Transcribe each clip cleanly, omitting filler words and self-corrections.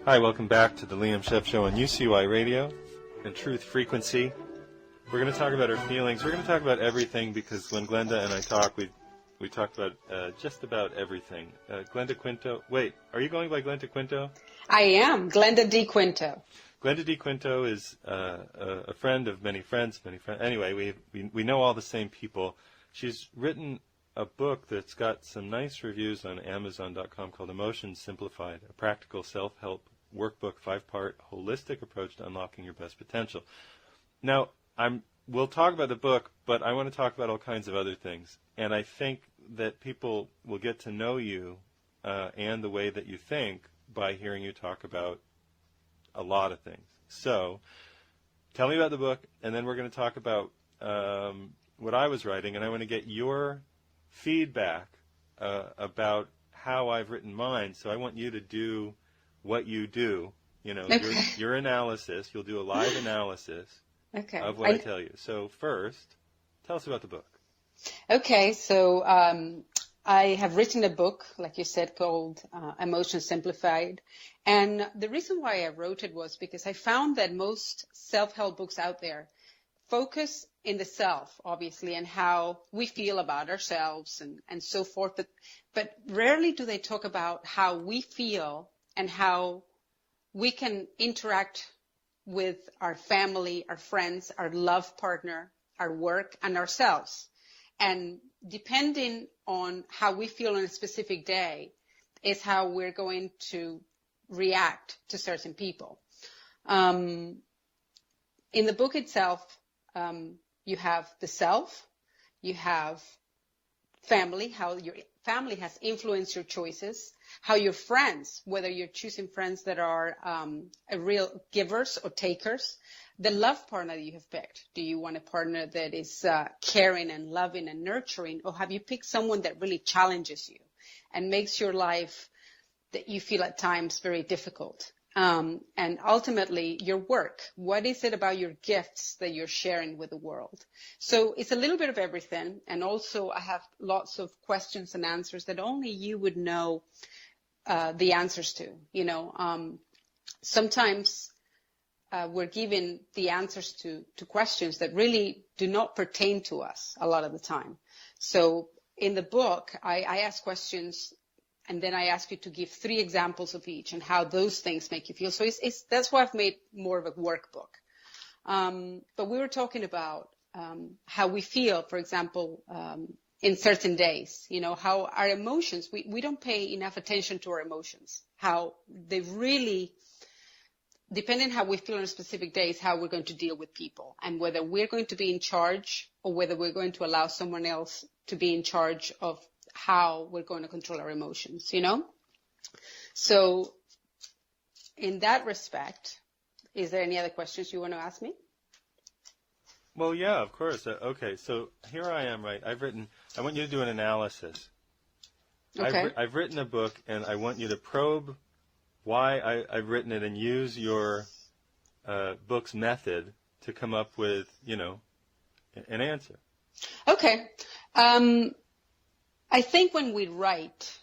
Hi, welcome back to the Liam Sheff Show on UCY Radio and Truth Frequency. We're going to talk about our feelings. We're going to talk about everything because when Glenda and I talk, we talked about just about everything. Glenda Quinto. Wait, are you going by Glenda Quinto? I am, Glenda D. Quinto. Glenda D. Quinto is a friend of many friends. Anyway, we know all the same people. She's written a book that's got some nice reviews on Amazon.com called Emotions Simplified, a practical self-help workbook, 5-part holistic approach to unlocking your best potential. Now, we'll talk about the book, but I want to talk about all kinds of other things. And I think that people will get to know you and the way that you think by hearing you talk about a lot of things. So, tell me about the book, and then we're going to talk about what I was writing, and I want to get your feedback about how I've written mine. So I want you to do what you do, your analysis. You'll do a live analysis of what I tell you. So first, tell us about the book. Okay, so I have written a book, like you said, called Emotions Simplified. And the reason why I wrote it was because I found that most self-help books out there focus in the self, obviously, and how we feel about ourselves and so forth. But rarely do they talk about how we feel and how we can interact with our family, our friends, our love partner, our work, and ourselves. And depending on how we feel on a specific day is how we're going to react to certain people. In the book itself, you have the self, you have family, how your family has influenced your choices, how your friends, whether you're choosing friends that are real givers or takers, the love partner that you have picked. Do you want a partner that is caring and loving and nurturing, or have you picked someone that really challenges you and makes your life that you feel at times very difficult? And ultimately, your work. What is it about your gifts that you're sharing with the world? So it's a little bit of everything. And also, I have lots of questions and answers that only you would know the answers to. Sometimes we're given the answers to questions that really do not pertain to us a lot of the time. So in the book, I ask questions, and then I ask you to give 3 examples of each and how those things make you feel. So that's why I've made more of a workbook. But we were talking about how we feel, for example, in certain days, how our emotions, we don't pay enough attention to our emotions, how they really, depending on how we feel on specific days, how we're going to deal with people, and whether we're going to be in charge or whether we're going to allow someone else to be in charge of how we're going to control our emotions, So in that respect, is there any other questions you want to ask me? Well, yeah, of course. Okay, so here I am, right? I want you to do an analysis. Okay. I've written a book, and I want you to probe why I've written it and use your book's method to come up with, an answer. Okay. I think when we write,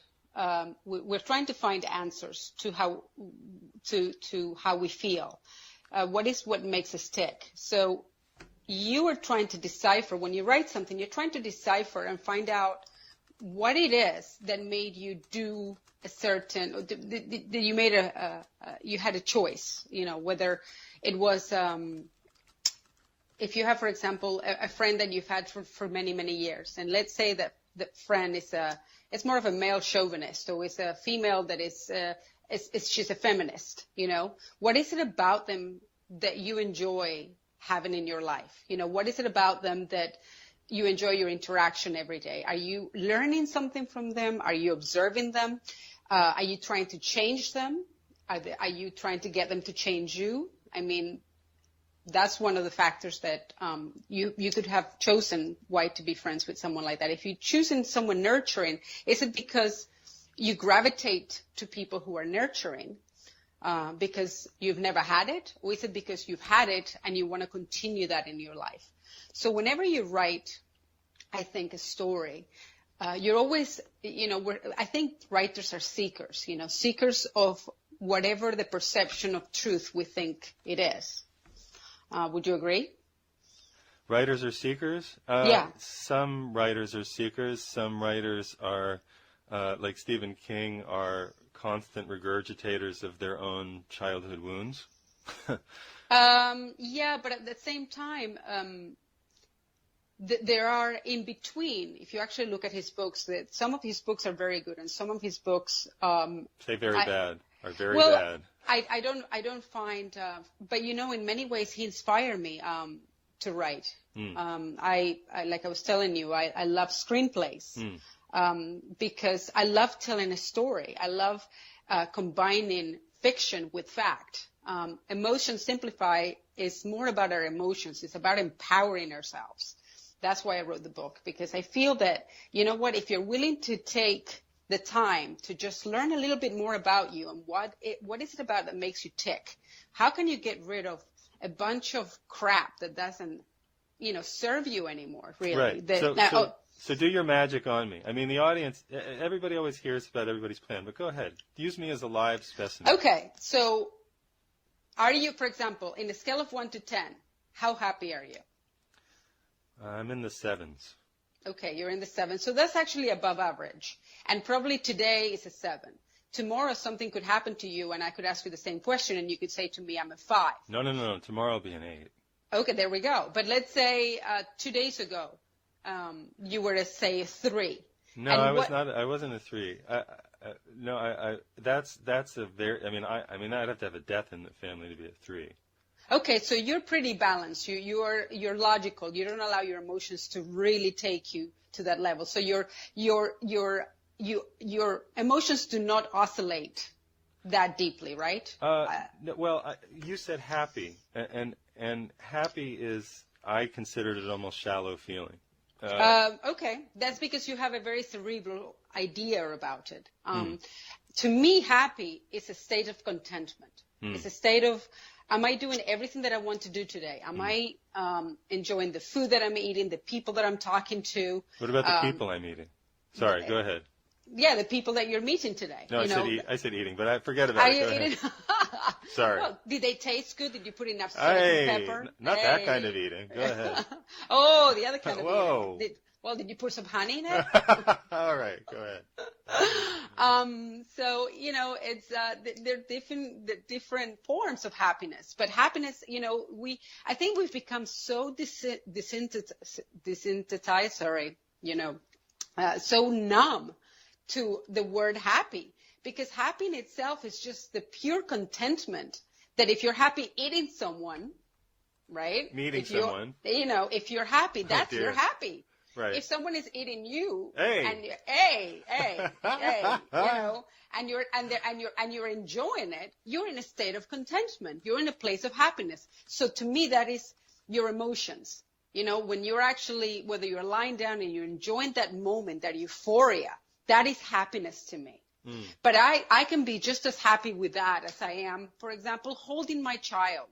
we're trying to find answers to how we feel. What makes us tick? So you are trying to decipher, when you write something, you're trying to decipher and find out what it is that made you do a certain, or you made you had a choice, whether it was, if you have, for example, a friend that you've had for many, many years, and let's say that the friend it's more of a male chauvinist, or it's a female that she's a feminist, What is it about them that you enjoy having in your life? What is it about them that you enjoy your interaction every day? Are you learning something from them? Are you observing them? Are you trying to change them? Are you trying to get them to change you? I mean, that's one of the factors that you could have chosen why to be friends with someone like that. If you're choosing someone nurturing, is it because you gravitate to people who are nurturing because you've never had it? Or is it because you've had it and you want to continue that in your life? So whenever you write, I think, a story, you're always, I think writers are seekers, seekers of whatever the perception of truth we think it is. Would you agree? Writers are seekers? Yeah. Some writers are seekers. Some writers are, like Stephen King, are constant regurgitators of their own childhood wounds. Yeah, but at the same time, there are in between. If you actually look at his books, that some of his books are very good, and some of his books Say very bad. Are very well, bad. I don't find, but you know, in many ways, he inspired me to write. I like I was telling you, I love screenplays because I love telling a story. I love combining fiction with fact. Emotion Simplify is more about our emotions. It's about empowering ourselves. That's why I wrote the book, because I feel that, you know what, if you're willing to take the time to just learn a little bit more about you and what is it about that makes you tick? How can you get rid of a bunch of crap that doesn't, you know, serve you anymore, really? Right. So do your magic on me. I mean, the audience, everybody always hears about everybody's plan, but go ahead. Use me as a live specimen. Okay. So are you, for example, in a scale of 1 to 10, how happy are you? I'm in the 7s. Okay, you're in the 7. So that's actually above average. And probably today is a 7. Tomorrow something could happen to you and I could ask you the same question and you could say to me, I'm a 5. No. Tomorrow will be an 8. Okay, there we go. But let's say 2 days ago, you were to say a 3. No, and I wasn't a 3. That's a very. I mean, I'd have to have a death in the family to be a 3. Okay, so you're pretty balanced. You're logical. You don't allow your emotions to really take you to that level. So your emotions do not oscillate that deeply, right? Well, you said happy, and happy is, I considered it almost shallow feeling. Okay, that's because you have a very cerebral idea about it. To me, happy is a state of contentment. It's a state of, am I doing everything that I want to do today? Am I enjoying the food that I'm eating, the people that I'm talking to? What about the people I'm eating? Sorry, go ahead. Yeah, the people that you're meeting today. No, I said eating, but I forget about it. Go ahead. Sorry. Well, did they taste good? Did you put enough salt and pepper? Not that kind of eating. Go ahead. Oh, the other kind of Whoa. eating. Did you put some honey in it? All right, go ahead. So, you know, it's there are different forms of happiness. But happiness, you know, I think we've become so desensitized, so numb to the word happy, because happy in itself is just the pure contentment that if you're happy eating someone, right? Meeting someone. You know, if you're happy, that's you're happy. Right. If someone is eating you, hey, you know, and you're enjoying it, you're in a state of contentment. You're in a place of happiness. So to me, that is your emotions. You know, when you're actually, whether you're lying down and you're enjoying that moment, that euphoria, that is happiness to me. But I can be just as happy with that as I am, for example, holding my child,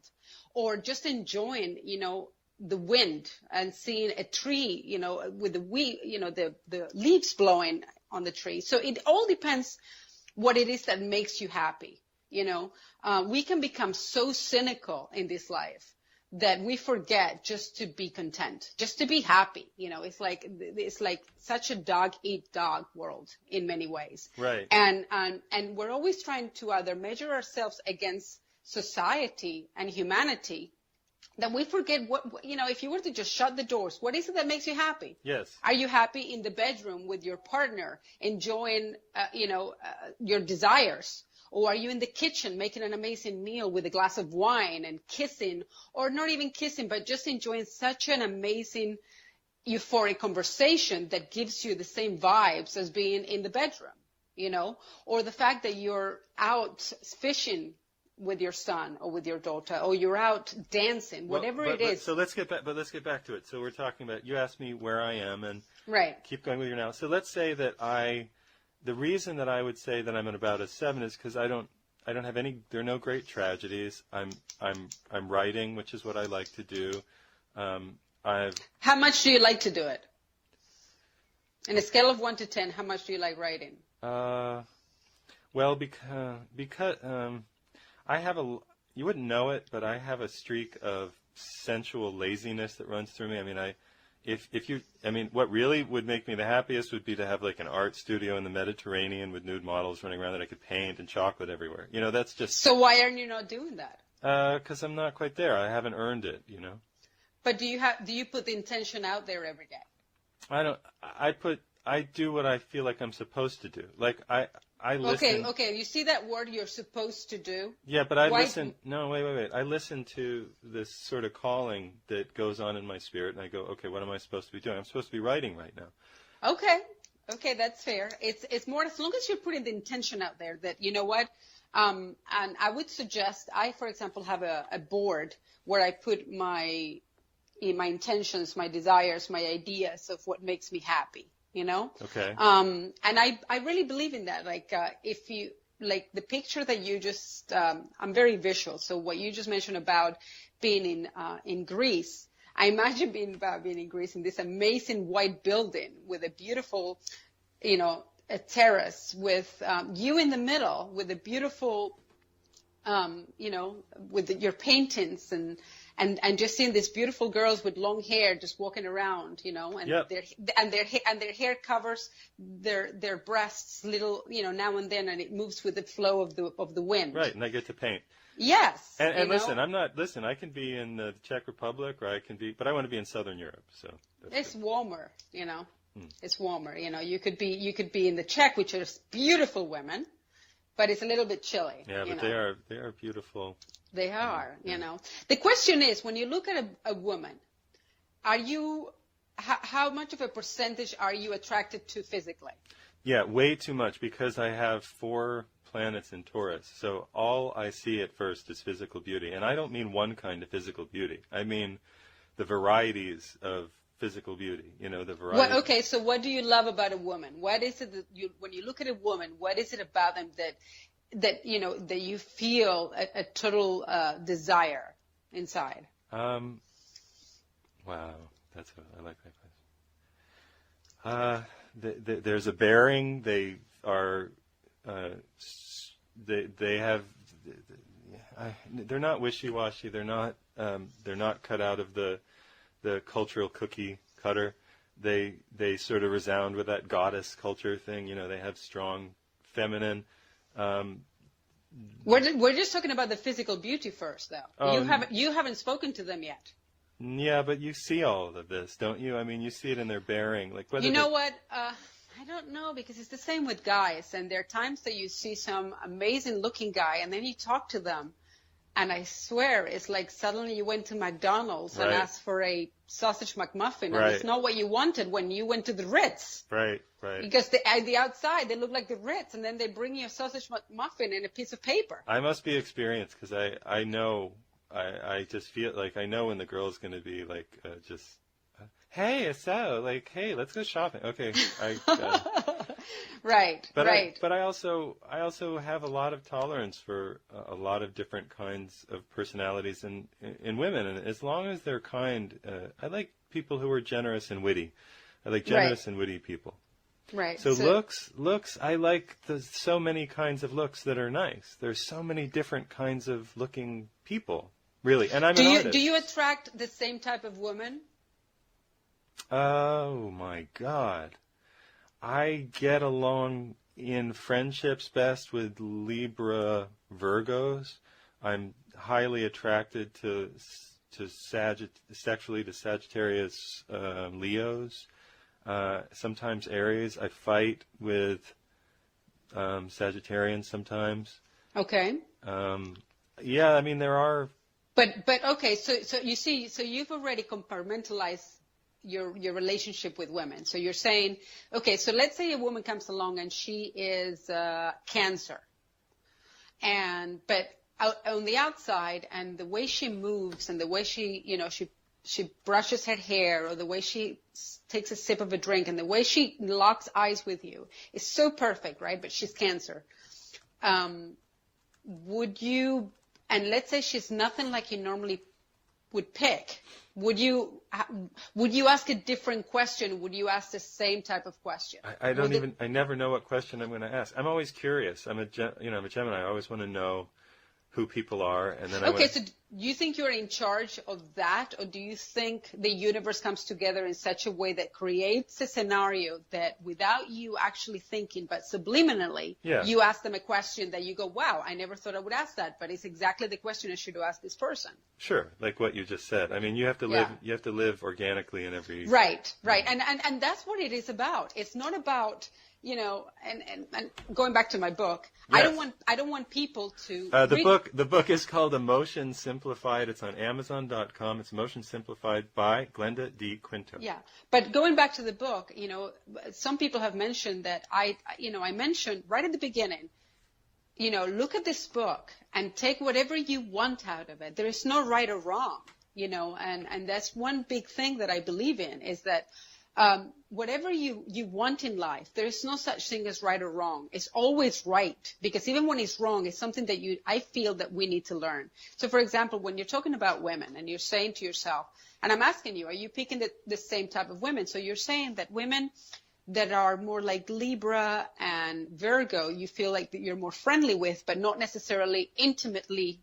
or just enjoying, you know, the wind and seeing a tree, you know, with the leaves blowing on the tree. So it all depends what it is that makes you happy. You know, we can become so cynical in this life that we forget just to be content, just to be happy. You know, it's like such a dog eat dog world in many ways. Right. And we're always trying to either measure ourselves against society and humanity, that we forget what, you know, if you were to just shut the doors, what is it that makes you happy? Yes. Are you happy in the bedroom with your partner, enjoying, your desires? Or are you in the kitchen making an amazing meal with a glass of wine and kissing, or not even kissing, but just enjoying such an amazing euphoric conversation that gives you the same vibes as being in the bedroom, you know? Or the fact that you're out fishing with your son or with your daughter, or you're out dancing, whatever it is. So let's get back to it. So we're talking about, you asked me where I am, and right. Keep going with your now. So let's say that the reason that I would say that I'm at about a 7 is because I don't have any, there are no great tragedies. I'm writing, which is what I like to do. How much do you like to do it? In a scale of 1 to 10, how much do you like writing? Well, because I have you wouldn't know it, but I have a streak of sensual laziness that runs through me. I mean, what really would make me the happiest would be to have like an art studio in the Mediterranean with nude models running around that I could paint and chocolate everywhere. That's just. So why are you not doing that? Because I'm not quite there. I haven't earned it. But do you put the intention out there every day? I don't. I do what I feel like I'm supposed to do. Like I listen. Okay. You see that word, you're supposed to do? Yeah, but I listen. No, wait. I listen to this sort of calling that goes on in my spirit, and I go, okay, what am I supposed to be doing? I'm supposed to be writing right now. Okay, that's fair. It's more as long as you're putting the intention out there that, you know what, and I would suggest, for example, have a board where I put my intentions, my desires, my ideas of what makes me happy. Okay. And I really believe in that. Like, if you, like the picture that you just, I'm very visual. So what you just mentioned about being in Greece, I imagine being in Greece in this amazing white building with a beautiful, a terrace with, you in the middle with a beautiful, with your paintings and just seeing these beautiful girls with long hair just walking around, and yep. their hair covers their breasts little, now and then, and it moves with the flow of the wind. Right, and I get to paint. Yes. And listen, I can be in the Czech Republic, but I want to be in Southern Europe, so. It's warmer, It's warmer, You could be in the Czech, which are beautiful women, but it's a little bit chilly. Yeah, but they are beautiful. They are, The question is, when you look at a woman, how much of a percentage are you attracted to physically? Yeah, way too much, because I have 4 planets in Taurus. So all I see at first is physical beauty. And I don't mean one kind of physical beauty. I mean the varieties of physical beauty, the variety. Okay, so what do you love about a woman? What is it that when you look at a woman, what is it about them that you feel a total desire inside? Wow, I like that question. There's a bearing. They are. They have. They're not wishy-washy. They're not cut out of the cultural cookie cutter. They sort of resound with that goddess culture thing. They have strong feminine. We're just talking about the physical beauty first, though. You haven't spoken to them yet. Yeah, but you see all of this, don't you? I mean, you see it in their bearing. Like whether what? I don't know, because it's the same with guys. And there are times that you see some amazing-looking guy, and then you talk to them, and I swear it's like suddenly you went to McDonald's and asked for a sausage McMuffin, and it's not what you wanted when you went to the Ritz. Right. Because the outside, they look like the Ritz, and then they bring you a sausage McMuffin and a piece of paper. I must be experienced, because I know, I just feel like I know when the girl's going to be like, hey, hey, let's go shopping. Okay. Right. But I also have a lot of tolerance for a lot of different kinds of personalities in women, and as long as they're kind, I like people who are generous and witty. I like generous and witty people. Right. So looks. I like so many kinds of looks that are nice. There's so many different kinds of looking people, really. And I'm an artist. Do you attract the same type of woman? Oh my God. I get along in friendships best with Libra Virgos. I'm highly attracted to sexually to Sagittarius Leos. Sometimes Aries. I fight with Sagittarians sometimes. Okay. Yeah, I mean there are. But okay, so you see, so you've already compartmentalized your relationship with women. So you're saying, okay, so let's say a woman comes along and she is Cancer, but on the outside, and the way she moves and the way she brushes her hair, or the way she takes a sip of a drink, and the way she locks eyes with you is so perfect, right? But she's Cancer. Would you? And let's say she's nothing like you normally would pick, would you ask a different question? Would you ask the same type of question? I never know what question I'm going to ask. I'm always curious. I'm a Gemini. I always want to know who people are, and then So do you think you're in charge of that, or do you think the universe comes together in such a way that creates a scenario that without you actually thinking, but subliminally, you ask them a question that you go, wow, I never thought I would ask that, but it's exactly the question I should ask this person. Sure, like what you just said. I mean, you have to live organically in every... Right. And that's what it is about. It's not about... and going back to my book, yes. I don't want people to the book is called Emotion Simplified. It's on Amazon.com. It's Emotion Simplified by Glenda D. Quinto. Yeah, but going back to the book, some people have mentioned that I mentioned right at the beginning, look at this book and take whatever you want out of it. There is no right or wrong, and that's one big thing that I believe in is that. Whatever you want in life, there is no such thing as right or wrong. It's always right, because even when it's wrong, it's something that I feel that we need to learn. So, for example, when you're talking about women and you're saying to yourself, and I'm asking you, are you picking the same type of women? So you're saying that women that are more like Libra and Virgo, you feel like that you're more friendly with, but not necessarily intimately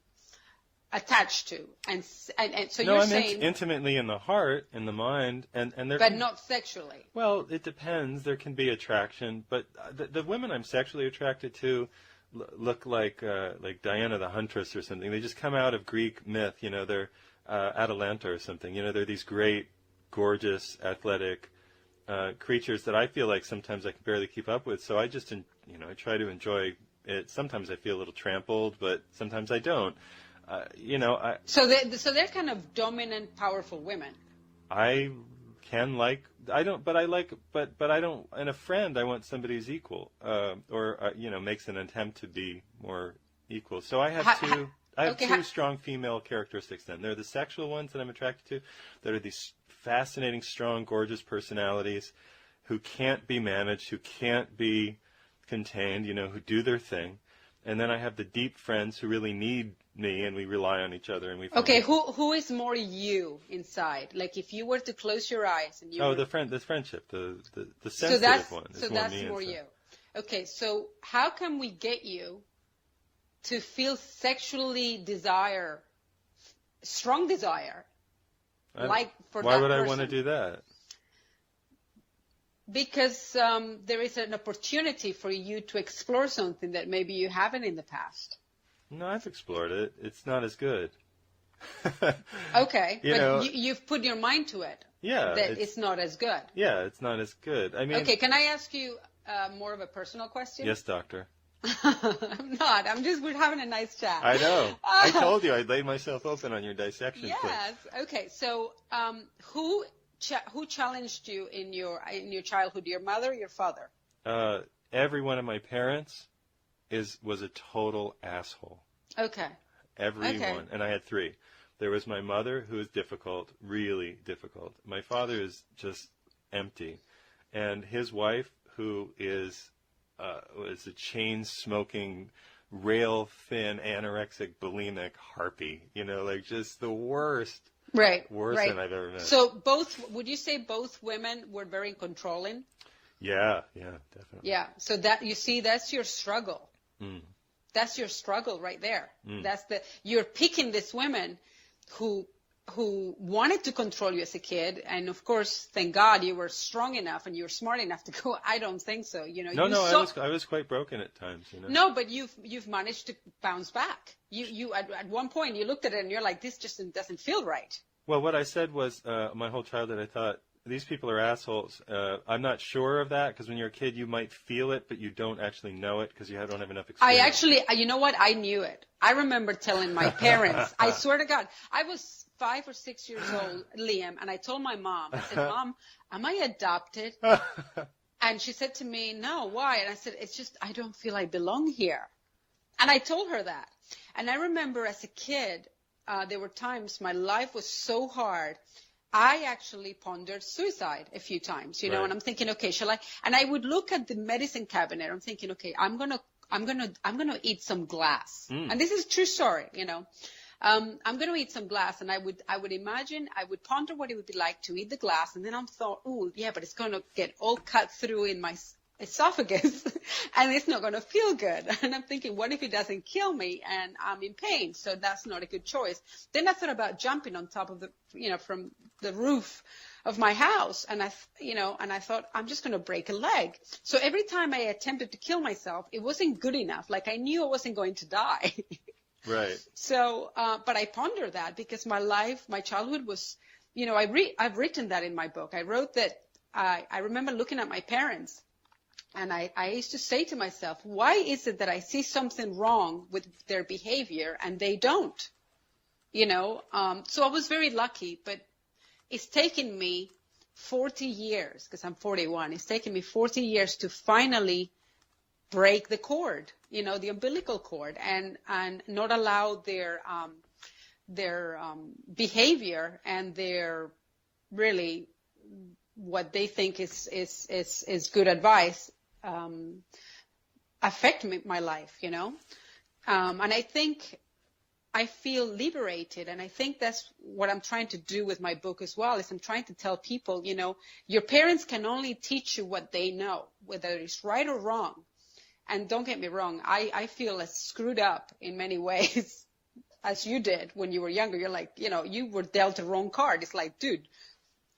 attached to, and so no, you're I'm saying intimately in the heart, in the mind, and there. But not sexually. Well, it depends. There can be attraction, but the women I'm sexually attracted to look like Diana the Huntress or something. They just come out of Greek myth. They're Atalanta or something. They're these great, gorgeous, athletic creatures that I feel like sometimes I can barely keep up with. So I just, I try to enjoy it. Sometimes I feel a little trampled, but sometimes I don't. So they're kind of dominant, powerful women. I can I don't. In a friend, I want somebody who's equal, or makes an attempt to be more equal. So I have two strong female characteristics. Then they're the sexual ones that I'm attracted to. That are these fascinating, strong, gorgeous personalities who can't be managed, who can't be contained. Who do their thing. And then I have the deep friends who really need me, and we rely on each other. And we. Okay, who is more you inside? Like if you were to close your eyes and you. The friendship, the sensitive one. So that's more you. Okay, so how can we get you to feel sexually strong desire, like for that person? Why would I want to do that? Because there is an opportunity for you to explore something that maybe you haven't in the past. No, I've explored it. It's not as good. Okay, but you've put your mind to it. Yeah. That it's not as good. Yeah, it's not as good. I mean. Okay, can I ask you more of a personal question? Yes, doctor. I'm not. We're having a nice chat. I know. I told you I'd laid myself open on your dissection. Yes. Okay. So, who challenged you in your childhood? Your mother, or your father? Every one of my parents was a total asshole. Okay. Everyone, and I had three. There was my mother, who is difficult, really difficult. My father is just empty, and his wife, who was a chain-smoking, rail-thin, anorexic, bulimic harpy. Just the worst. Right. Worse than I've ever met. So would you say both women were very controlling? Yeah, definitely. Yeah. So that's your struggle. Mm. That's your struggle right there. Mm. You're picking these women who wanted to control you as a kid, and of course, thank God you were strong enough and you were smart enough to go. I don't think so. I was quite broken at times. No, but you've managed to bounce back. You at one point you looked at it and you're like, this just doesn't feel right. Well, what I said was my whole childhood I thought these people are assholes. I'm not sure of that, because when you're a kid you might feel it, but you don't actually know it because you don't have enough experience. You know what? I knew it. I remember telling my parents. I swear to God, I was 5 or 6 years old, Liam, and I told my mom. I said, Mom, am I adopted? And she said to me, no, why? And I said, it's just I don't feel I belong here. And I told her that. And I remember as a kid, there were times my life was so hard. I actually pondered suicide a few times, right. And I'm thinking, okay, shall I? And I would look at the medicine cabinet. I'm thinking, okay, I'm gonna eat some glass. Mm. And this is a true story, I'm going to eat some glass. And I would imagine, I would ponder what it would be like to eat the glass. And then I'm thought, oh, yeah, but it's going to get all cut through in my esophagus and it's not going to feel good. And I'm thinking, what if it doesn't kill me and I'm in pain? So that's not a good choice. Then I thought about jumping on top of from the roof of my house. And I thought, I'm just going to break a leg. So every time I attempted to kill myself, it wasn't good enough. Like I knew I wasn't going to die. Right. So, but I ponder that because my childhood was, I've written that in my book. I wrote that I remember looking at my parents. And I used to say to myself, why is it that I see something wrong with their behavior and they don't? So I was very lucky, but it's taken me 40 years, because I'm 41, it's taken me 40 years to finally break the cord, the umbilical cord, and not allow their behavior and their really what they think is good advice affect my life, and I think I feel liberated, and I think that's what I'm trying to do with my book as well, is I'm trying to tell people, your parents can only teach you what they know, whether it's right or wrong. And don't get me wrong, I feel as screwed up in many ways as you did when you were younger. You're like, you were dealt a wrong card. It's like, dude,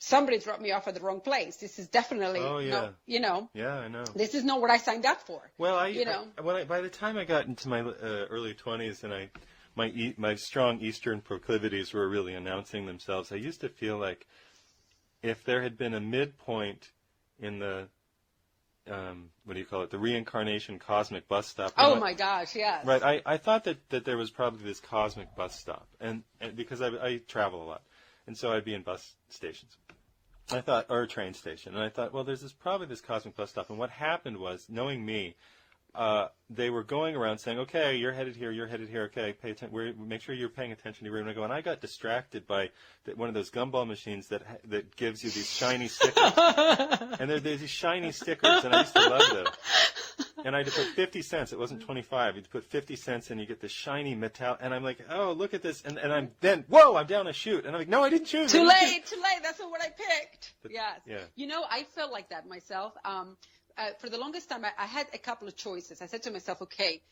somebody dropped me off at the wrong place. This is definitely, Yeah, I know. This is not what I signed up for. Well, by the time I got into my early 20s and my strong Eastern proclivities were really announcing themselves, I used to feel like if there had been a midpoint in the, the reincarnation cosmic bus stop. My gosh, yes. Right, I thought that there was probably this cosmic bus stop, and because I travel a lot, and so I'd be in bus stations. I thought, or a train station, and I thought, well, there's probably this cosmic bus stop. And what happened was, knowing me, they were going around saying, okay, you're headed here, okay, pay attention, make sure you're paying attention to where you're going to go. And I got distracted by one of those gumball machines that gives you these shiny stickers. And there's these shiny stickers, and I used to love those. And I had to put 50 cents. It wasn't 25. You put 50 cents and you get this shiny metal. And I'm like, oh, look at this. And I'm down a chute. And I'm like, no, I didn't choose. Too late. That's not what I picked. Yes. Yeah. I felt like that myself. For the longest time, I had a couple of choices. I said to myself, okay,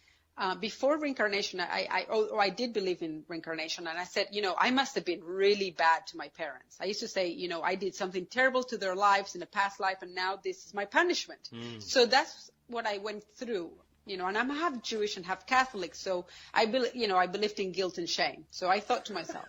before reincarnation, I did believe in reincarnation. And I said, I must have been really bad to my parents. I used to say, I did something terrible to their lives in a past life, and now this is my punishment. So that's what I went through, and I'm half Jewish and half Catholic. So I believed in guilt and shame. So I thought to myself,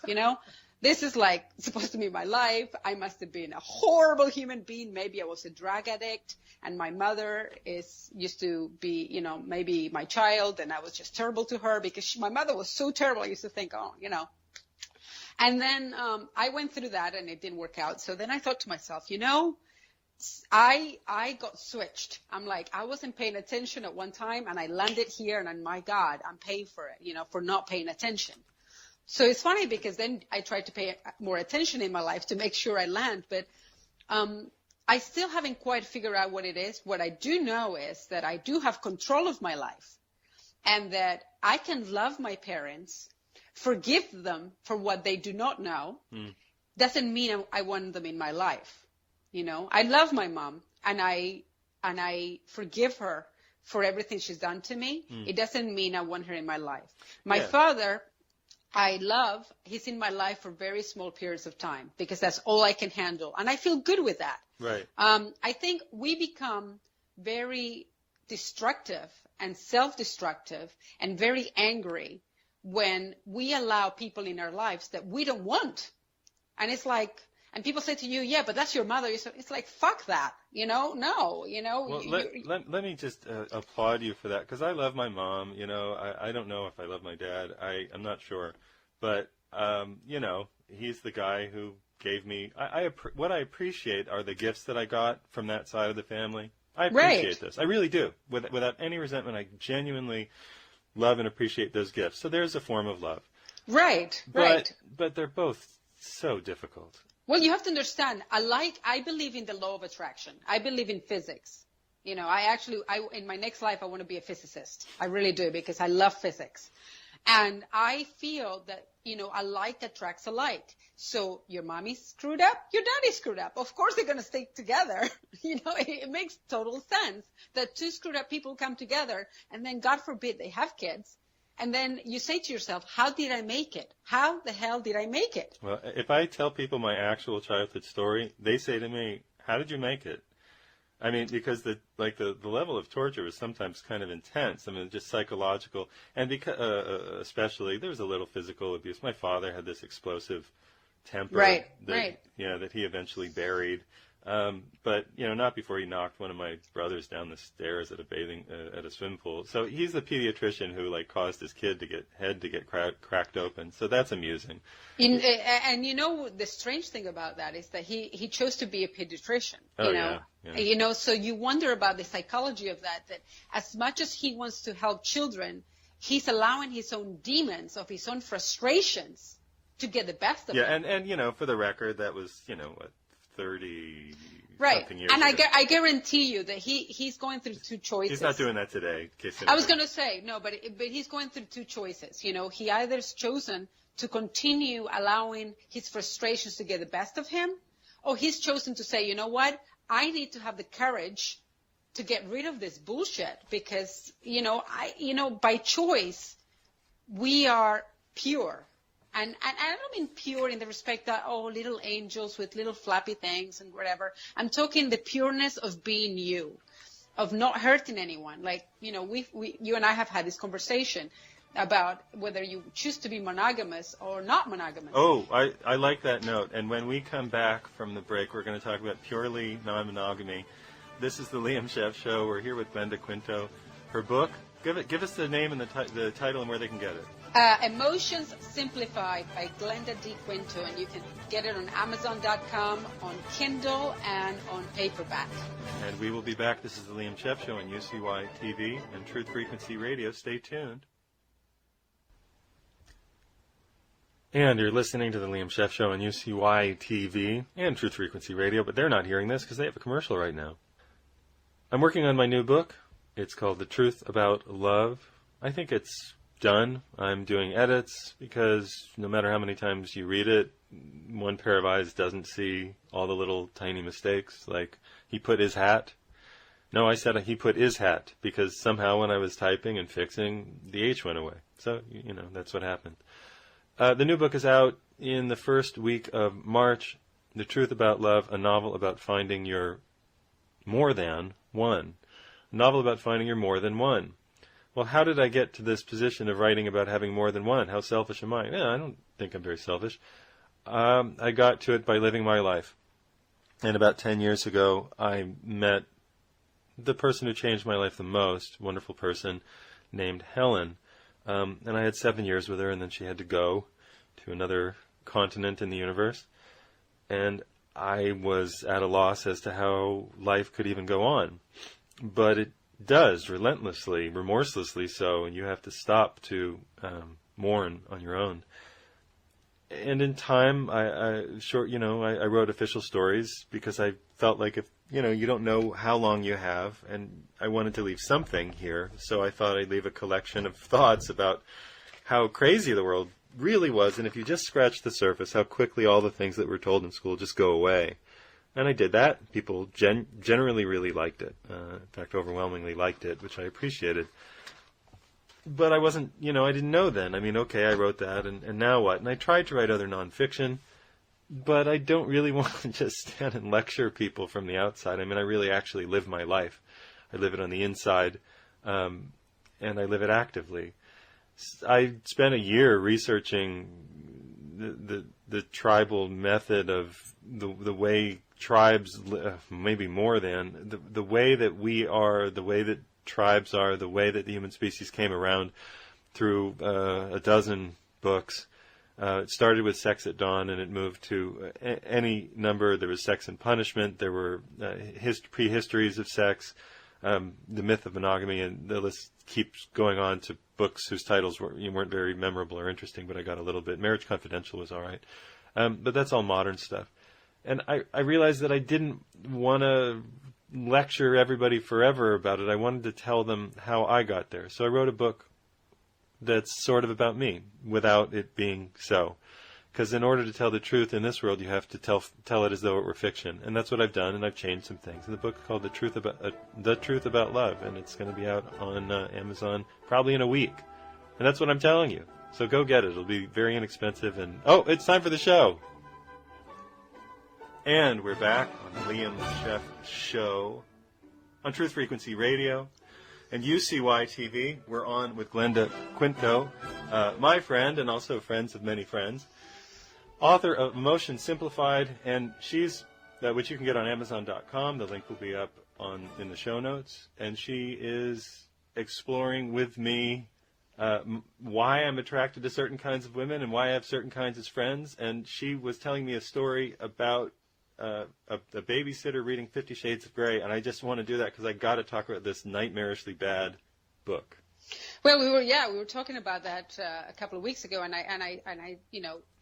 this is like supposed to be my life. I must have been a horrible human being. Maybe I was a drug addict, and my mother used to be, maybe my child, and I was just terrible to her because my mother was so terrible. I used to think, And then I went through that, and it didn't work out. So then I thought to myself, I got switched. I'm like, I wasn't paying attention at one time, and I landed here, and my God, I'm paying for it, for not paying attention. So it's funny because then I tried to pay more attention in my life to make sure I land, but I still haven't quite figured out what it is. What I do know is that I do have control of my life, and that I can love my parents, forgive them for what they do not know. Doesn't mean I want them in my life. I love my mom, and I forgive her for everything she's done to me. It doesn't mean I want her in my life. My father, I love, he's in my life for very small periods of time because that's all I can handle. And I feel good with that. Right. I think we become very destructive and self-destructive and very angry when we allow people in our lives that we don't want. And it's like, and people say to you, yeah, but that's your mother. It's like, fuck that, no, Well, let me just applaud you for that, because I love my mom. I don't know if I love my dad. I'm not sure. But, he's the guy who gave me, what I appreciate are the gifts that I got from that side of the family. I appreciate this. I really do. Without any resentment, I genuinely love and appreciate those gifts. So there's a form of love. Right. But they're both so difficult. Well, you have to understand, I believe in the law of attraction. I believe in physics. In my next life, I want to be a physicist. I really do, because I love physics. And I feel that, alike attracts alike. So your mommy screwed up, your daddy screwed up. Of course they're going to stay together. It makes total sense that two screwed up people come together, and then God forbid they have kids. And then you say to yourself, how did I make it? How the hell did I make it? Well, if I tell people my actual childhood story, they say to me, how did you make it? I mean, because the level of torture was sometimes kind of intense. I mean, just psychological, and because especially there was a little physical abuse. My father had this explosive temper, that he eventually buried. But not before he knocked one of my brothers down the stairs at a swim pool. So he's the pediatrician who caused his kid to get cracked open. So that's amusing. And the strange thing about that is that he chose to be a pediatrician. Yeah. So you wonder about the psychology of that as much as he wants to help children, he's allowing his own demons of his own frustrations to get the best of him. Yeah, and for the record, that was 30 right. something years and ago. I guarantee you that he's going through two choices. He's not doing that today. I was going to say no, but he's going through two choices. He either has chosen to continue allowing his frustrations to get the best of him, or he's chosen to say, you know what, I need to have the courage to get rid of this bullshit because by choice we are pure. And I don't mean pure in the respect that, little angels with little flappy things and whatever. I'm talking the pureness of being you, of not hurting anyone. Like, you and I have had this conversation about whether you choose to be monogamous or not monogamous. Oh, I like that note. And when we come back from the break, we're going to talk about purely non-monogamy. This is the Liam Sheff Show. We're here with Glenda Quinto. Her book, give us the name and the title and where they can get it. Emotions Simplified by Glenda D. Quinto, and you can get it on Amazon.com, on Kindle, and on paperback. And we will be back. This is the Liam Sheff Show on UCY TV and Truth Frequency Radio. Stay tuned. And you're listening to the Liam Sheff Show on UCY TV and Truth Frequency Radio, but they're not hearing this because they have a commercial right now. I'm working on my new book. It's called The Truth About Love. I think it's done. I'm doing edits because no matter how many times you read it, one pair of eyes doesn't see all the little tiny mistakes, like he put his hat. No, I said he put his hat because somehow when I was typing and fixing, the H went away. So, that's what happened. The new book is out in the first week of March. The Truth About Love, a novel about finding your more than one. A novel about finding your more than one. Well, how did I get to this position of writing about having more than one? How selfish am I? Yeah, I don't think I'm very selfish. I got to it by living my life. And about 10 years ago, I met the person who changed my life the most, wonderful person named Helen. And I had 7 years with her, and then she had to go to another continent in the universe. And I was at a loss as to how life could even go on. But it does, relentlessly, remorselessly so, and you have to stop to mourn on your own. And in time, I wrote official stories because I felt like if you don't know how long you have, and I wanted to leave something here, so I thought I'd leave a collection of thoughts about how crazy the world really was, and if you just scratch the surface, how quickly all the things that were told in school just go away. And I did that. People generally really liked it. In fact, overwhelmingly liked it, which I appreciated. But I wasn't, I didn't know then. I mean, okay, I wrote that, and now what? And I tried to write other nonfiction, but I don't really want to just stand and lecture people from the outside. I mean, I really actually live my life. I live it on the inside, and I live it actively. I spent a year researching the tribal method of the way tribes, maybe more than, the way that we are, the way that tribes are, the way that the human species came around through a dozen books. It started with Sex at Dawn, and it moved to any number. There was Sex and Punishment. There were prehistories of sex, the myth of monogamy, and the list keeps going on to books whose titles weren't very memorable or interesting, but I got a little bit. Marriage Confidential was all right. But that's all modern stuff. And I realized that I didn't want to lecture everybody forever about it. I wanted to tell them how I got there. So I wrote a book that's sort of about me without it being so. Because in order to tell the truth in this world, you have to tell it as though it were fiction, and that's what I've done. And I've changed some things. And the book is called The Truth About Love, and it's going to be out on Amazon probably in a week. And that's what I'm telling you. So go get it. It'll be very inexpensive. And it's time for the show. And we're back on Liam Sheff Show on Truth Frequency Radio and UCY TV. We're on with Glenda Quinto, my friend and also friends of many friends, author of Emotion Simplified, and she's, which you can get on Amazon.com. The link will be up in the show notes. And she is exploring with me why I'm attracted to certain kinds of women and why I have certain kinds as friends. And she was telling me a story about a babysitter reading 50 Shades of Grey, and I just want to do that because I got to talk about this nightmarishly bad book. Well, we were talking about that a couple of weeks ago, and I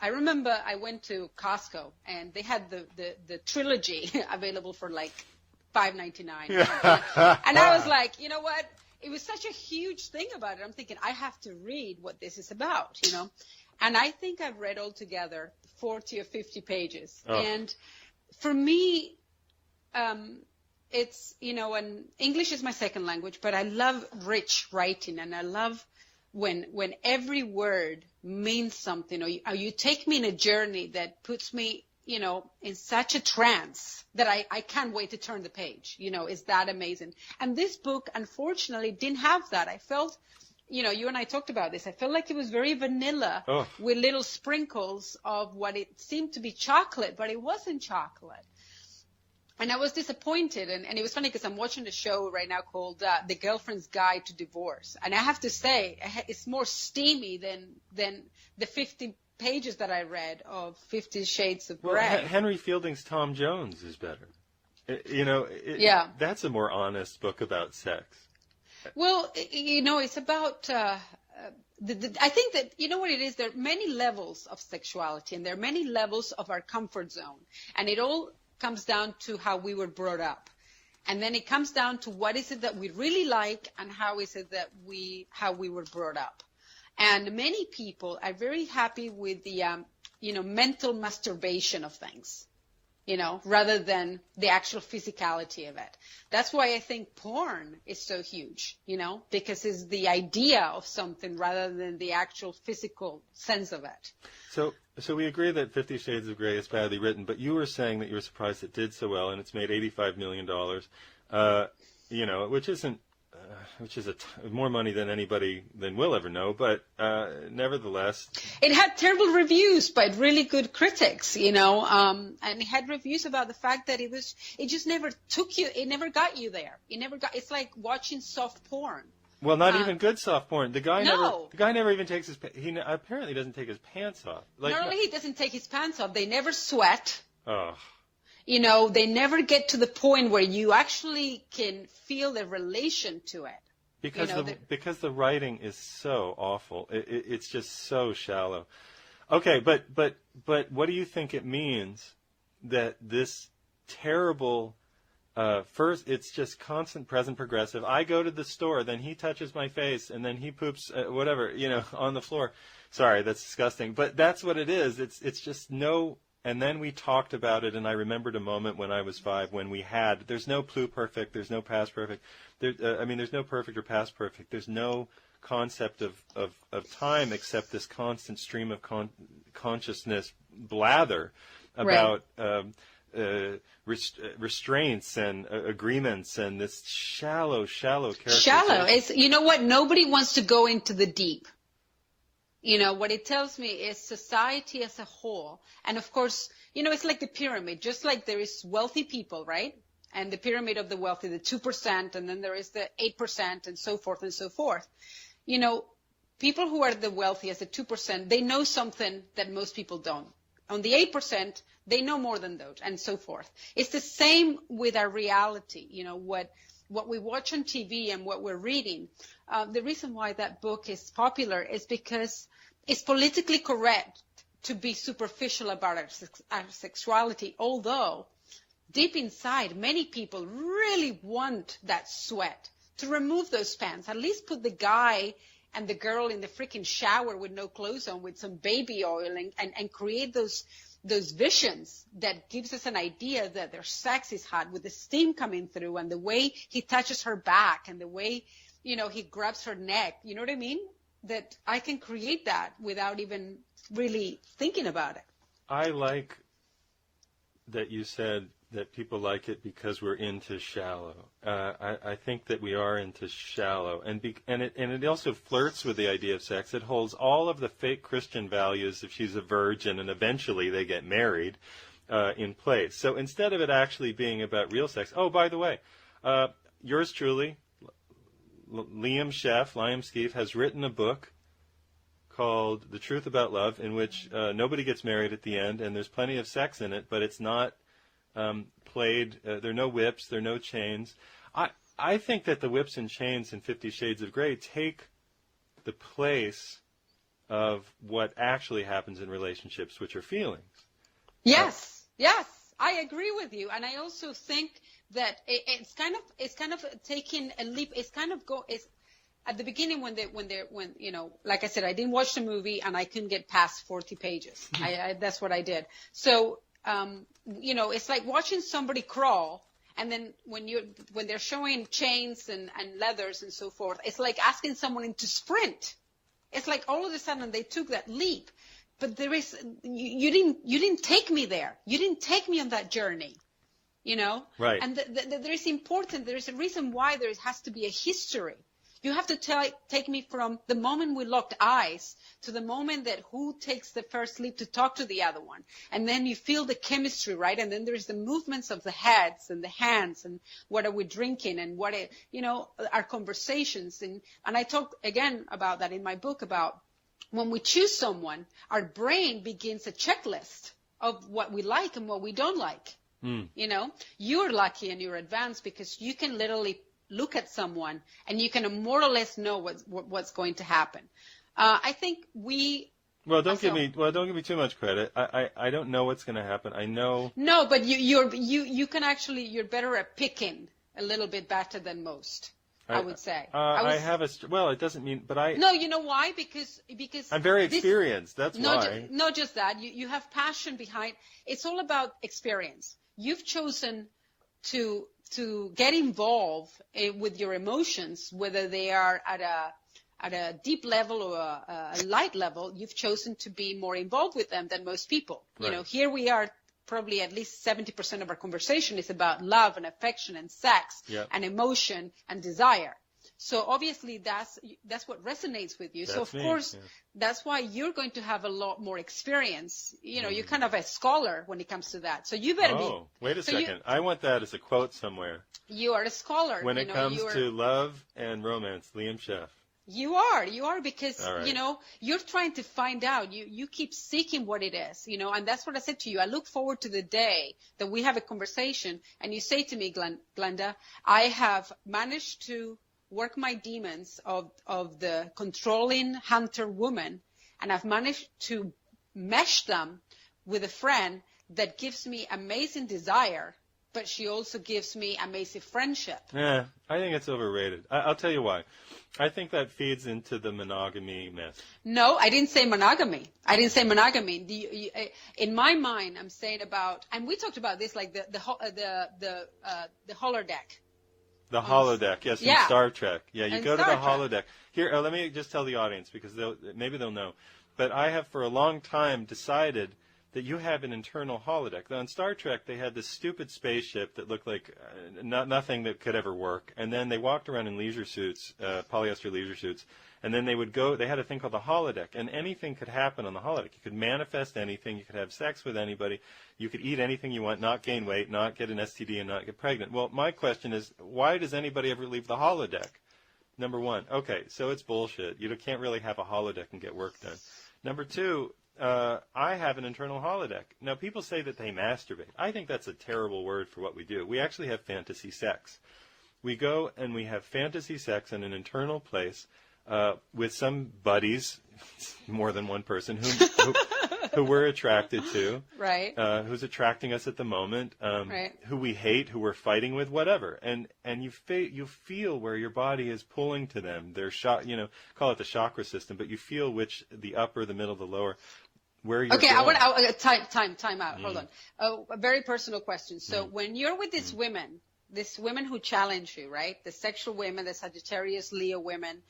remember I went to Costco and they had the trilogy available for like $5.99, and I was like, you know what? It was such a huge thing about it. I'm thinking I have to read what this is about, and I think I've read altogether 40 or 50 pages, and for me, it's, and English is my second language, but I love rich writing, and I love when every word means something, or you take me in a journey that puts me, in such a trance that I can't wait to turn the page. It's that amazing. And this book, unfortunately, didn't have that. I felt, you and I talked about this. I felt like it was very vanilla with little sprinkles of what it seemed to be chocolate, but it wasn't chocolate. And I was disappointed. And it was funny because I'm watching a show right now called The Girlfriend's Guide to Divorce. And I have to say, it's more steamy than the 50 pages that I read of 50 Shades of Grey. Well, Henry Fielding's Tom Jones is better. That's a more honest book about sex. Well, it's about, I think that, what it is, there are many levels of sexuality, and there are many levels of our comfort zone. And it all comes down to how we were brought up. And then it comes down to what is it that we really like and how is it that how we were brought up. And many people are very happy with the, mental masturbation of things. Rather than the actual physicality of it. That's why I think porn is so huge, because it's the idea of something rather than the actual physical sense of it. So we agree that 50 Shades of Grey is badly written, but you were saying that you were surprised it did so well, and it's made $85 million, which is more money than we'll ever know, but nevertheless. It had terrible reviews by really good critics, and it had reviews about the fact that it just never took you, it never got you there. It's like watching soft porn. Well, not even good soft porn. The guy never even takes he apparently doesn't take his pants off. Not only he doesn't take his pants off, they never sweat. Oh. They never get to the point where you actually can feel the relation to it. Because the writing is so awful. It's just so shallow. Okay, but what do you think it means that this terrible first it's just constant present progressive. I go to the store, then he touches my face, and then he poops whatever, on the floor. Sorry, that's disgusting, but that's what it is. It's just no. And then we talked about it, and I remembered a moment when I was 5 when there's no pluperfect, there's no past perfect. There's no perfect or past perfect. There's no concept of time except this constant stream of consciousness blather about restraints and agreements and this shallow characterization. Shallow. It's, what? Nobody wants to go into the deep. What it tells me is society as a whole. And of course, it's like the pyramid, just like there is wealthy people, right? And the pyramid of the wealthy, the 2%, and then there is the 8% and so forth and so forth. People who are the wealthiest, the 2%, they know something that most people don't. On the 8%, they know more than those and so forth. It's the same with our reality, what we watch on TV and what we're reading. The reason why that book is popular is because it's politically correct to be superficial about our sexuality, although deep inside, many people really want that sweat, to remove those pants, at least put the guy and the girl in the freaking shower with no clothes on with some baby oil and create those visions that gives us an idea that their sex is hot with the steam coming through and the way he touches her back and the way, he grabs her neck. You know what I mean? That I can create that without even really thinking about it. I like that you said that people like it because we're into shallow. I think that we are into shallow, and it also flirts with the idea of sex. It holds all of the fake Christian values if she's a virgin and eventually they get married in place. So instead of it actually being about real sex, oh, by the way, yours truly, Liam Skeef, has written a book called The Truth About Love, in which nobody gets married at the end, and there's plenty of sex in it, but it's not played. There are no whips. There are no chains. I think that the whips and chains in 50 Shades of Grey take the place of what actually happens in relationships, which are feelings. Yes, I agree with you, and I also think that it's kind of taking a leap. It's kind of at the beginning when like I said, I didn't watch the movie and I couldn't get past 40 pages. That's what I did. So. It's like watching somebody crawl, and then when they're showing chains and leathers and so forth, it's like asking someone to sprint. It's like all of a sudden they took that leap, but you didn't take me there. You didn't take me on that journey, Right. And there is a reason why there has to be a history. You have to take me from the moment we locked eyes to the moment that who takes the first leap to talk to the other one. And then you feel the chemistry, right? And then there's the movements of the heads and the hands and what are we drinking and our conversations. And I talk again about that in my book about when we choose someone, our brain begins a checklist of what we like and what we don't like. You're lucky and you're advanced because you can literally look at someone and you can more or less know what's going to happen. I think don't give me too much credit. I don't know what's going to happen. I know. No, but you can actually, you're better at picking a little bit better than most. I would say. It doesn't mean, but I. No, you know why? Because I'm very experienced. That's why. Not just that. You have passion behind. It's all about experience. You've chosen to get involved with your emotions, whether they are at a deep level or a light level. You've chosen to be more involved with them than most people. Right. Here we are. Probably at least 70% of our conversation is about love and affection and sex and emotion and desire. So obviously that's what resonates with you. That's that's why you're going to have a lot more experience. You're kind of a scholar when it comes to that. So you better be. Oh, wait a second. I want that as a quote somewhere. You are a scholar. When it comes to love and romance, Liam Skeef. You are because, right. You're trying to find out. You keep seeking what it is, and that's what I said to you. I look forward to the day that we have a conversation and you say to me, Glenda, I have managed to work my demons of the controlling hunter woman, and I've managed to mesh them with a friend that gives me amazing desire, but she also gives me amazing friendship. Yeah, I think it's overrated. I'll tell you why. I think that feeds into the monogamy myth. No, I didn't say monogamy. In my mind, I'm saying about, and we talked about this, like the holodeck. The holodeck, yes, in Star Trek. Yeah, you go to the holodeck. Here, let me just tell the audience, because maybe they'll know. But I have for a long time decided that you have an internal holodeck. Now, in Star Trek, they had this stupid spaceship that looked like nothing that could ever work. And then they walked around in leisure suits, polyester leisure suits. And then they had a thing called the holodeck. And anything could happen on the holodeck. You could manifest anything. You could have sex with anybody. You could eat anything you want, not gain weight, not get an STD, and not get pregnant. Well, my question is, why does anybody ever leave the holodeck? Number one. Okay, so it's bullshit. You can't really have a holodeck and get work done. Number two, I have an internal holodeck. Now, people say that they masturbate. I think that's a terrible word for what we do. We actually have fantasy sex. We go and we have fantasy sex in an internal place with some buddies, more than one person, who we're attracted to, Right. who's attracting us at the moment, Right. who we hate, who we're fighting with, whatever. And you feel where your body is pulling to them. They're call it the chakra system, but you feel which, the upper, the middle, the lower, where you're Okay, going. time out. Hold on. A very personal question. So when you're with these women who challenge you, right? The sexual women, the Sagittarius, Leo women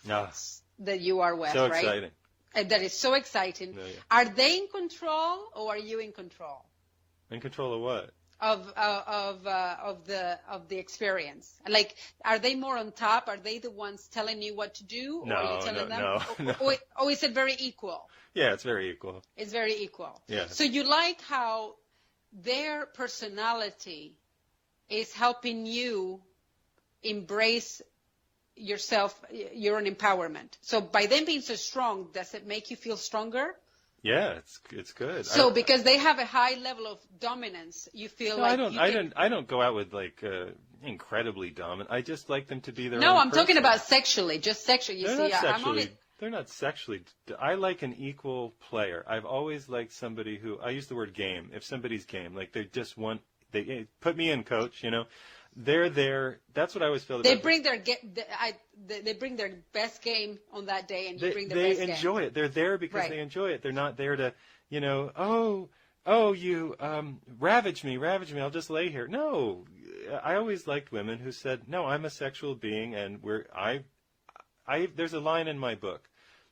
that you are with, So right? exciting. That is so exciting. Yeah. Are they in control or are you in control In control of what? of the experience? Like, are they more on top? Are they the ones telling you what to do, or are you telling them? No. Or is it very equal? Yeah, it's very equal. It's very equal. Yeah. So you like how their personality is helping you embrace yourself, your own empowerment. So by them being so strong, does it make you feel stronger? Yeah, it's good. So because they have a high level of dominance, you feel like I don't go out with like incredibly dominant. I just like them to be their own No, I'm person. talking about sexually, just sexually. You They're see, not I'm sexually. only They're not sexually. I like an equal player. I've always liked somebody who, I use the word game. If somebody's game, like they just want, they put me in, coach. They're there. That's what I always feel. they about bring they bring their best game on that day, and you bring the they best enjoy game. it. They're there because Right. they enjoy it. They're not there to, oh, you ravage me. I'll just lay here. No, I always liked women who said, no, I'm a sexual being, and there's a line in my book,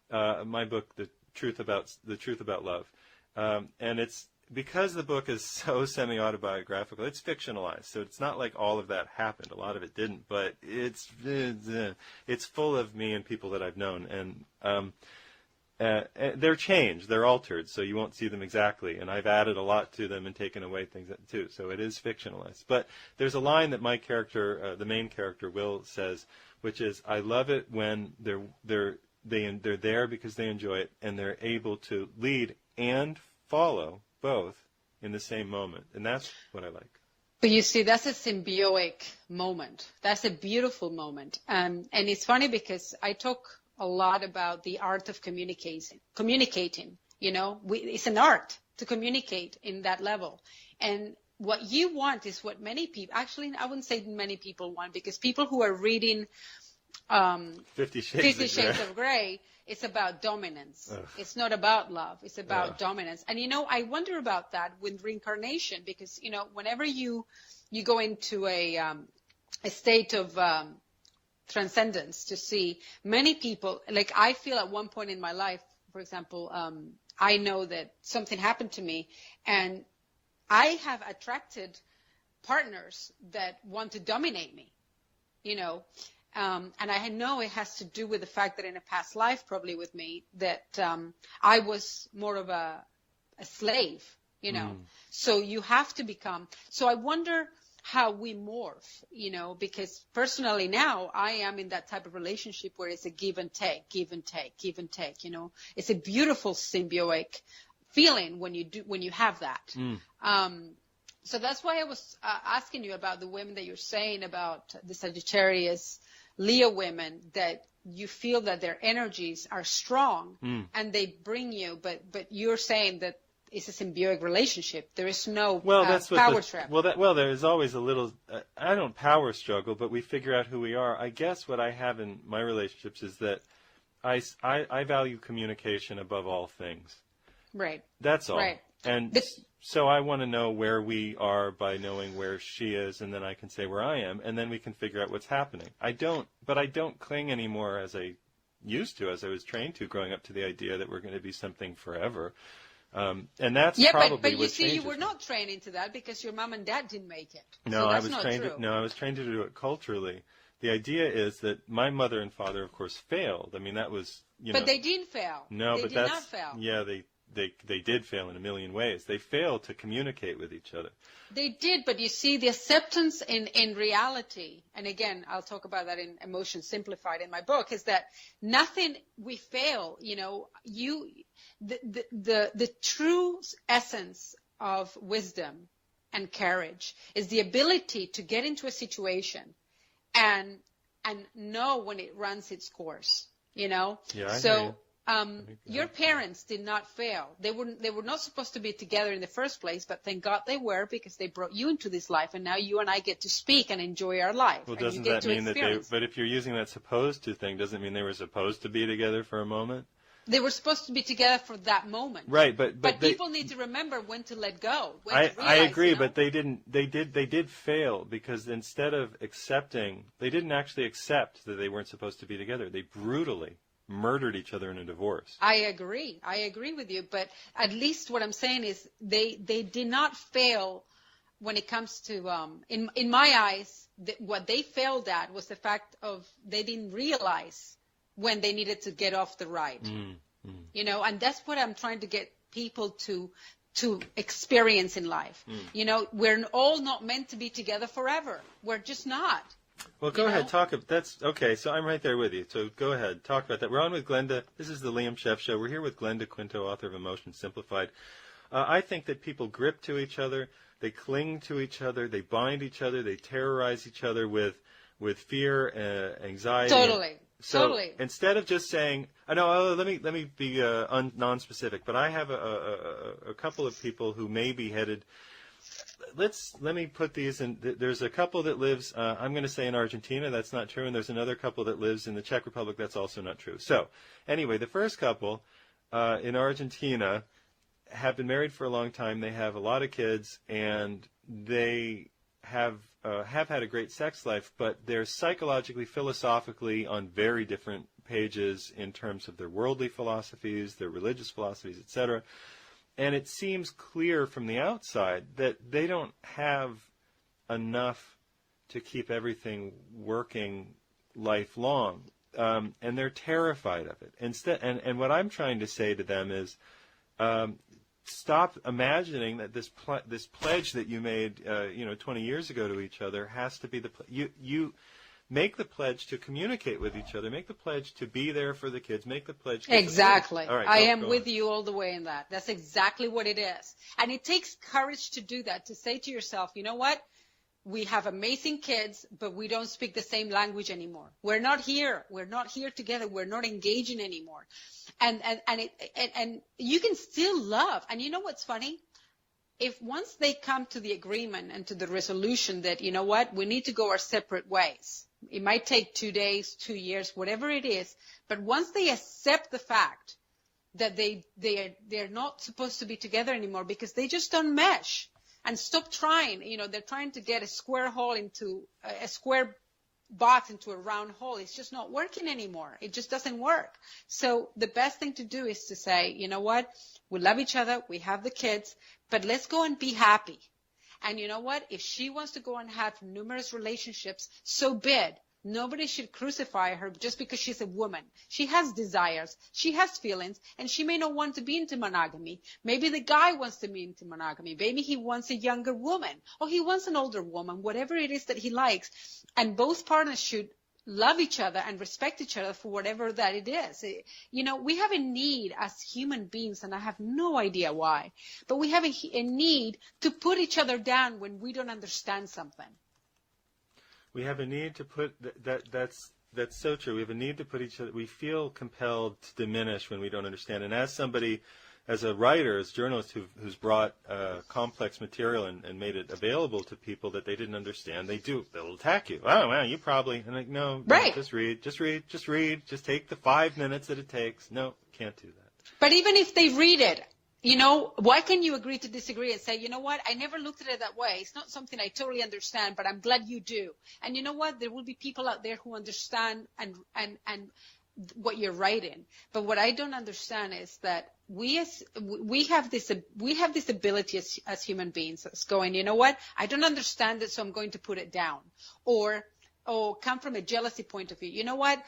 The Truth About Love, and it's because the book is so semi-autobiographical. It's fictionalized, so it's not like all of that happened. A lot of it didn't, but it's full of me and people that I've known, and they're changed, they're altered, so you won't see them exactly. And I've added a lot to them and taken away things too. So it is fictionalized. But there's a line that my character, the main character, Will, says, which is, I love it when they're there because they enjoy it, and they're able to lead and follow both in the same moment, and that's what I like. But you see, that's a symbiotic moment. That's a beautiful moment, and it's funny because I talk a lot about the art of communicating. It's an art to communicate in that level, and what you want is what many people, actually I wouldn't say many people want, because people who are reading 50 Shades of Grey, it's about dominance. Ugh. It's not about love. It's about dominance. And I wonder about that with reincarnation, because whenever you go into a state of transcendence, to see many people, like I feel at one point in my life, for example, I know that something happened to me, and I have attracted partners that want to dominate me, and I know it has to do with the fact that in a past life, probably with me, that I was more of a slave, So you have to become. So I wonder how we morph, because personally now I am in that type of relationship where it's a give and take. It's a beautiful symbiotic feeling when you have that. So that's why I was asking you about the women that you're saying about the Sagittarius, Leo women, that you feel that their energies are strong and they bring you, but you're saying that it's a symbiotic relationship. There is no power trip. There is always a little, I don't power struggle, but we figure out who we are. I guess what I have in my relationships is that I value communication above all things. Right. That's all. Right. And so I want to know where we are by knowing where she is, and then I can say where I am, and then we can figure out what's happening. I don't cling anymore as I used to, as I was trained to growing up, to the idea that we're going to be something forever. And that's probably but you what see, you changes were me. not trained into that because your mom and dad didn't make it. No, so I that's was not trained. true. I was trained to do it culturally. The idea is that my mother and father, of course, failed. I mean, that was But they didn't fail. No, they but did that's not fail. Yeah, they did fail in a million ways. They failed to communicate with each other. They did, but you see, the acceptance in reality, and again, I'll talk about that in Emotion Simplified in my book, is that nothing we fail. The true essence of wisdom and courage is the ability to get into a situation and know when it runs its course. Yeah, I hear So you. Your parents did not fail. They were not supposed to be together in the first place, but thank God they were, because they brought you into this life, and now you and I get to speak and enjoy our life. Well, and you doesn't get that to mean that experience. but if you're using that supposed to thing, doesn't it mean they were supposed to be together for a moment? They were supposed to be together for that moment. Right, but people need to remember when to let go. When I to realize, agree, you know? but they didn't. They did fail, because instead of accepting, they didn't actually accept that they weren't supposed to be together. They brutally murdered each other in a divorce. I agree with you, but at least what I'm saying is they did not fail when it comes to in my eyes. What they failed at was the fact of they didn't realize when they needed to get off the ride. You know, and that's what I'm trying to get people to experience in life. You know, we're all not meant to be together forever. We're just not. Well, go ahead, that's okay. So I'm right there with you. So go ahead, talk about that. We're on with Glenda. This is the Liam Sheff Show. We're here with Glenda Quinto, author of Emotion Simplified. I think that people grip to each other, they cling to each other, they bind each other, they terrorize each other with fear, anxiety. Totally. So totally. Instead of just saying, I know, let me be non-specific, but I have a couple of people who may be headed. Let me put these in. There's a couple that lives, I'm going to say in Argentina. That's not true. And there's another couple that lives in the Czech Republic. That's also not true. So anyway, the first couple in Argentina have been married for a long time. They have a lot of kids, and they have had a great sex life, but they're psychologically, philosophically on very different pages in terms of their worldly philosophies, their religious philosophies, etc. And it seems clear from the outside that they don't have enough to keep everything working lifelong, and they're terrified of it. And what I'm trying to say to them is, stop imagining that this pledge that you made 20 years ago to each other has to be you make the pledge to communicate with each other, make the pledge to be there for the kids, make the pledge to exactly. All right, I am with on. you all the way in that. That's exactly what it is. And it takes courage to do that, to say to yourself, you know what? We have amazing kids, but we don't speak the same language anymore. We're not here. We're not here together. We're not engaging anymore. And you can still love. And you know what's funny? If once they come to the agreement and to the resolution that, you know what, we need to go our separate ways. It might take 2 days, 2 years, whatever it is. But once they accept the fact that they're not supposed to be together anymore because they just don't mesh, and stop trying. You know, they're trying to get a square hole into a square box into a round hole. It's just not working anymore. It just doesn't work. So the best thing to do is to say, you know what? We love each other. We have the kids, but let's go and be happy. And you know what? If she wants to go and have numerous relationships, so be it. Nobody should crucify her just because she's a woman. She has desires. She has feelings, and she may not want to be into monogamy. Maybe the guy wants to be into monogamy. Maybe he wants a younger woman, or he wants an older woman, whatever it is that he likes. And both partners should love each other and respect each other for whatever that it is. You know, we have a need as human beings, and I have no idea why, but we have a need to put each other down when we don't understand something. We have a need to put that's so true. We have a need to put each other. We feel compelled to diminish when we don't understand. And as somebody, as a writer, as a journalist who's brought complex material and made it available to people that they didn't understand, they'll attack you. Oh, well, you probably. And like, no, right. Just read. Just take the 5 minutes that it takes. No, can't do that. But even if they read it, you know, why can you agree to disagree and say, you know what, I never looked at it that way. It's not something I totally understand, but I'm glad you do. And you know what? There will be people out there who understand and what you're writing. But what I don't understand is that we have this ability as human beings as going, you know what? I don't understand it, so I'm going to put it down. Or come from a jealousy point of view. You know what?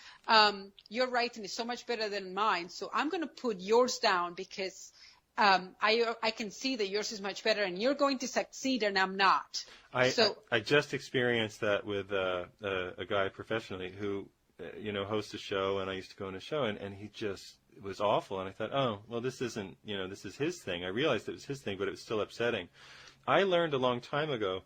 Your writing is so much better than mine, so I'm going to put yours down because I can see that yours is much better, and you're going to succeed, and I'm not. I just experienced that with a guy professionally who, hosts a show, and I used to go on a show, and he just was awful. And I thought, oh, well, this isn't, this is his thing. I realized it was his thing, but it was still upsetting. I learned a long time ago.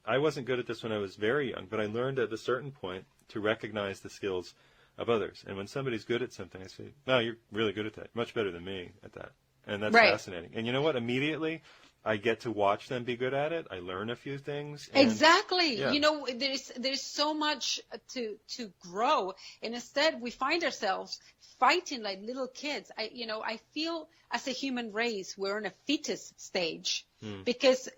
I wasn't good at this when I was very young, but I learned at a certain point to recognize the skills of others. And when somebody's good at something, I say, "No, you're really good at that. Much better than me at that." And that's Right. fascinating. And you know what? Immediately, I get to watch them be good at it. I learn a few things. And, Exactly. yeah. You know, there's so much to grow, and instead we find ourselves fighting like little kids. I feel as a human race we're in a fetus stage because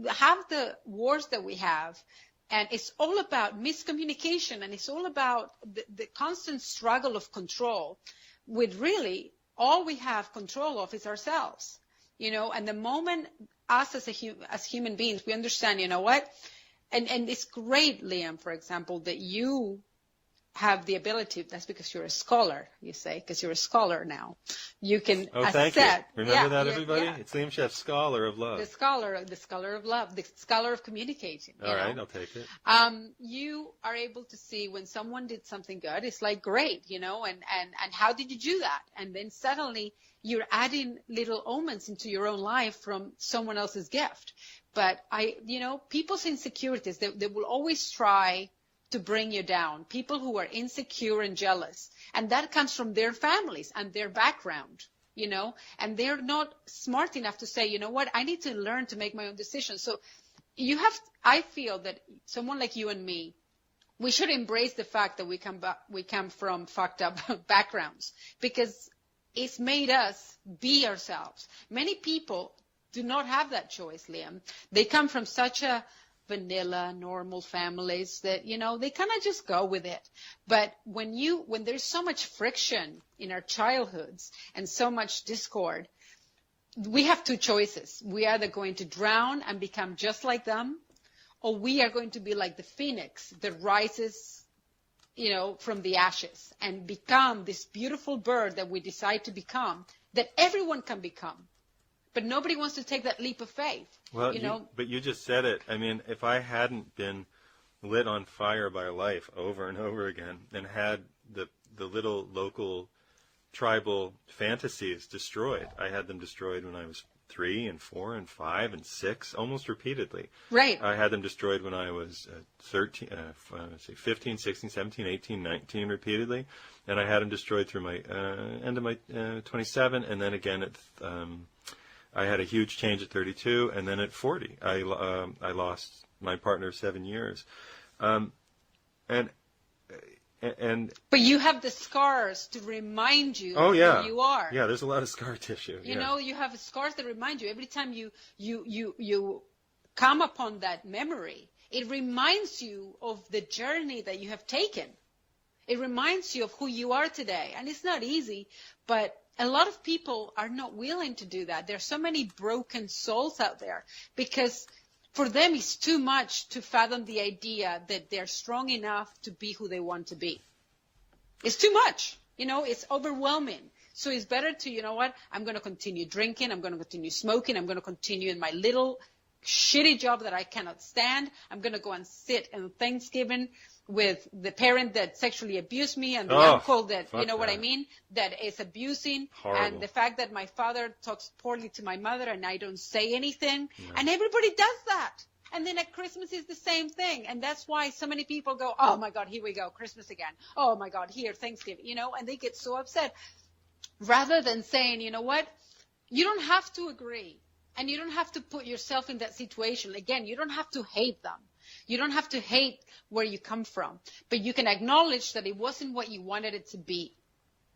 half the wars that we have, and it's all about miscommunication, and it's all about the constant struggle of control, with really all we have control of is ourselves. And the moment us as human beings, we understand, you know what? And it's great, Liam, for example, that you have the ability, that's because you're a scholar, you say, because you're a scholar now. You can Thank you. accept. Remember that, everybody? Yeah. It's Liam Chef, Scholar of Love. The scholar of love, the scholar of communicating. All right, I'll take it. You are able to see when someone did something good, it's like, great, and how did you do that? And then suddenly you're adding little omens into your own life from someone else's gift. But people's insecurities, they will always try to bring you down. People who are insecure and jealous. And that comes from their families and their background, and they're not smart enough to say, you know what, I need to learn to make my own decisions. So I feel that someone like you and me, we should embrace the fact that we come from fucked up backgrounds, because it's made us be ourselves. Many people do not have that choice, Liam. They come from such a vanilla, normal families that, they kind of just go with it. But when there's so much friction in our childhoods and so much discord, we have two choices. We are either going to drown and become just like them, or we are going to be like the phoenix that rises, from the ashes and become this beautiful bird that we decide to become, that everyone can become. But nobody wants to take that leap of faith. Well, but you just said it. I mean, if I hadn't been lit on fire by life over and over again and had the little local tribal fantasies destroyed, I had them destroyed when I was 3 and 4 and 5 and 6, almost repeatedly. Right. I had them destroyed when I was 15, 16, 17, 18, 19 repeatedly. And I had them destroyed through my end of my 27, and then again at I had a huge change at 32, and then at 40, I lost my partner of 7 years, and but you have the scars to remind you who you are. Yeah, there's a lot of scar tissue. You have scars that remind you every time you come upon that memory. It reminds you of the journey that you have taken. It reminds you of who you are today, and it's not easy, but a lot of people are not willing to do that. There are so many broken souls out there because for them it's too much to fathom the idea that they're strong enough to be who they want to be. It's too much. It's overwhelming. So it's better to, I'm going to continue drinking. I'm going to continue smoking. I'm going to continue in my little shitty job that I cannot stand. I'm going to go and sit in Thanksgiving with the parent that sexually abused me and the uncle that, what I mean, that is abusing. Horrible. And the fact that my father talks poorly to my mother and I don't say anything. No. And everybody does that. And then at Christmas is the same thing. And that's why so many people go, oh my God, here we go, Christmas again. Oh my God, here, Thanksgiving, and they get so upset. Rather than saying, you know what, you don't have to agree. And you don't have to put yourself in that situation. Again, you don't have to hate them. You don't have to hate where you come from, but you can acknowledge that it wasn't what you wanted it to be.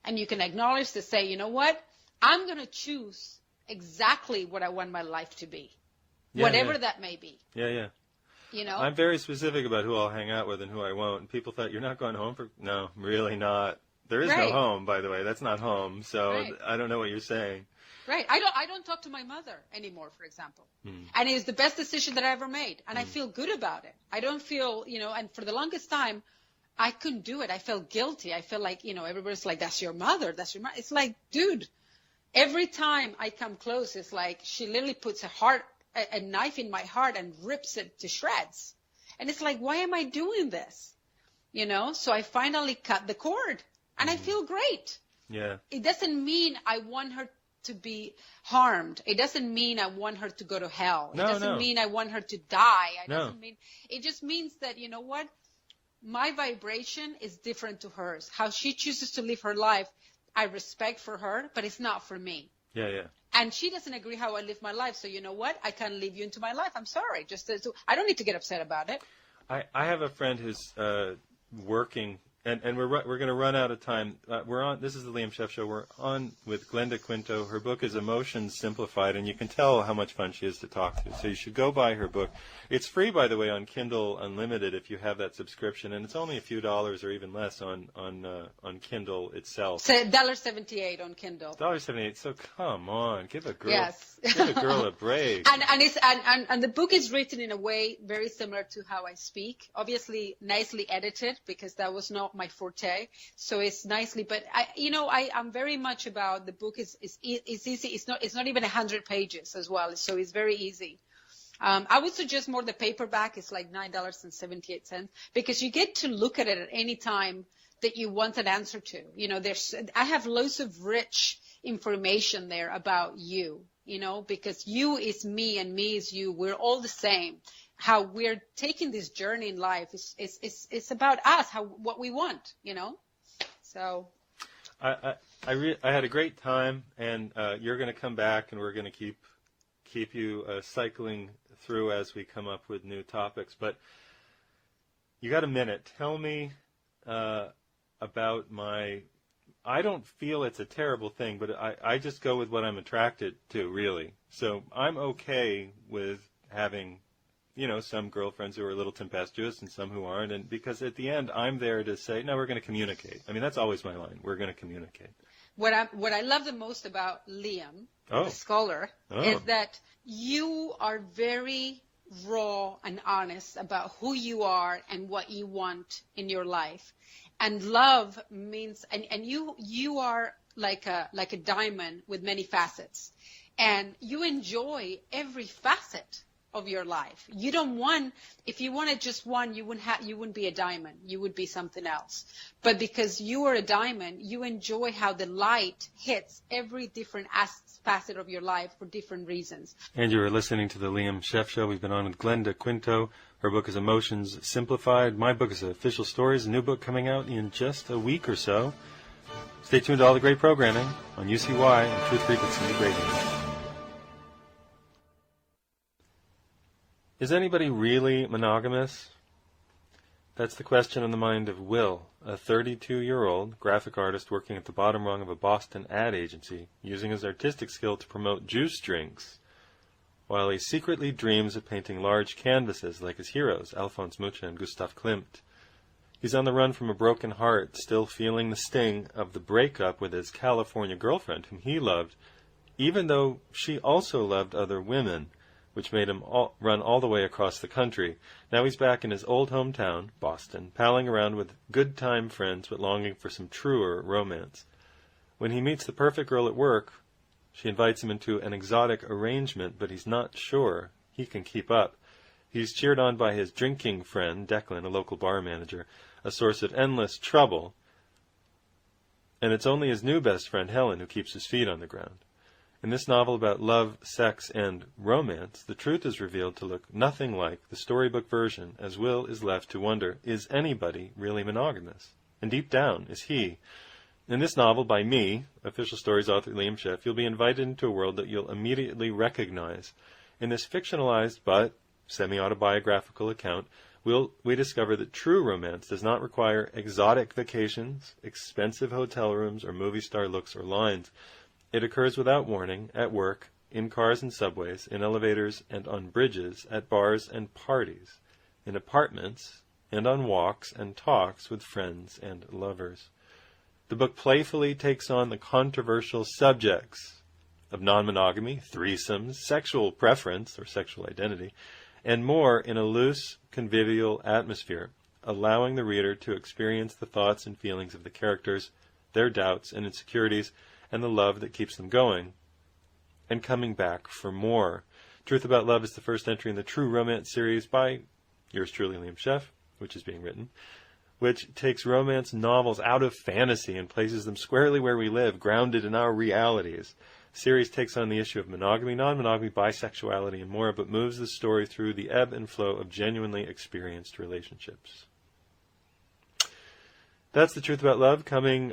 And you can acknowledge to say, you know what, I'm going to choose exactly what I want my life to be, whatever that may be. Yeah. I'm very specific about who I'll hang out with and who I won't. And people thought, you're not going home for... No, really not. There is no home, by the way. That's not home. So I don't know what you're saying. Right. I don't talk to my mother anymore, for example. And it's the best decision that I ever made. And I feel good about it. I don't feel, and for the longest time, I couldn't do it. I felt guilty. I felt like, everybody's like, that's your mother. That's your mother. It's like, dude, every time I come close, it's like she literally puts a knife in my heart and rips it to shreds. And it's like, why am I doing this? So I finally cut the cord and I feel great. Yeah. It doesn't mean I want her to be harmed. It doesn't mean I want her to go to hell. It doesn't mean I want her to die. It just means that, my vibration is different to hers. How she chooses to live her life, I respect for her, but it's not for me. Yeah, yeah. And she doesn't agree how I live my life. So you know what? I can't leave you into my life. I'm sorry. I don't need to get upset about it. I have a friend who's working, and we're going to run out of time. This is the Liam Sheff Show. We're on with Glenda Quinto. Her book is Emotions Simplified, and you can tell how much fun she is to talk to. So you should go buy her book. It's free, by the way, on Kindle Unlimited if you have that subscription, and it's only a few dollars or even less on Kindle itself. $1.78 on Kindle. $1.78. So come on, give a girl, yes. give a girl a break. And the book is written in a way very similar to how I speak. Obviously, nicely edited because that was not my forte. So it's nicely, but I'm very much about the book is easy. It's not even 100 pages as well. So it's very easy. I would suggest more the paperback. It's like $9.78 because you get to look at it at any time that you want an answer to. I have loads of rich information there about you, because you is me and me is you. We're all the same. How we're taking this journey in life is about us, what we want, So. I had a great time, and you're going to come back, and we're going to keep you cycling through as we come up with new topics. But you got a minute. Tell me about I don't feel it's a terrible thing, but I just go with what I'm attracted to, really. So I'm okay with having, some girlfriends who are a little tempestuous and some who aren't. And because at the end, I'm there to say, no, we're going to communicate. I mean, that's always my line. We're going to communicate. What I love the most about Liam, the scholar, is that you are very raw and honest about who you are and what you want in your life. And love means, and you are like a diamond with many facets, and you enjoy every facet of your life. You don't want, if you wanted just one, you wouldn't be a diamond. You would be something else. But because you are a diamond, you enjoy how the light hits every different facet of your life for different reasons. And you are listening to the Liam Sheff Show. We've been on with Glenda Quinto. Her book is Emotions Simplified. My book is Official Stories, a new book coming out in just a week or so. Stay tuned to all the great programming on UCY and Truth Frequency Radio. Is anybody really monogamous? That's the question on the mind of Will, a 32-year-old graphic artist working at the bottom rung of a Boston ad agency, using his artistic skill to promote juice drinks, while he secretly dreams of painting large canvases like his heroes, Alphonse Mucha and Gustav Klimt. He's on the run from a broken heart, still feeling the sting of the breakup with his California girlfriend, whom he loved, even though she also loved other women, which made him run all the way across the country. Now he's back in his old hometown, Boston, palling around with good-time friends but longing for some truer romance. When he meets the perfect girl at work, she invites him into an exotic arrangement, but he's not sure he can keep up. He's cheered on by his drinking friend, Declan, a local bar manager, a source of endless trouble, and it's only his new best friend, Helen, who keeps his feet on the ground. In this novel about love, sex, and romance, the truth is revealed to look nothing like the storybook version, as Will is left to wonder, is anybody really monogamous? And deep down, is he? In this novel by me, Official Stories author Liam Sheff, you'll be invited into a world that you'll immediately recognize. In this fictionalized but semi-autobiographical account, we discover that true romance does not require exotic vacations, expensive hotel rooms, or movie star looks or lines. It occurs without warning, at work, in cars and subways, in elevators and on bridges, at bars and parties, in apartments, and on walks and talks with friends and lovers. The book playfully takes on the controversial subjects of non-monogamy, threesomes, sexual preference or sexual identity, and more in a loose, convivial atmosphere, allowing the reader to experience the thoughts and feelings of the characters, their doubts and insecurities, and the love that keeps them going, and coming back for more. Truth About Love is the first entry in the True Romance series by yours truly, Liam Sheff, which is being written, which takes romance novels out of fantasy and places them squarely where we live, grounded in our realities. The series takes on the issue of monogamy, non-monogamy, bisexuality, and more, but moves the story through the ebb and flow of genuinely experienced relationships. That's The Truth About Love, coming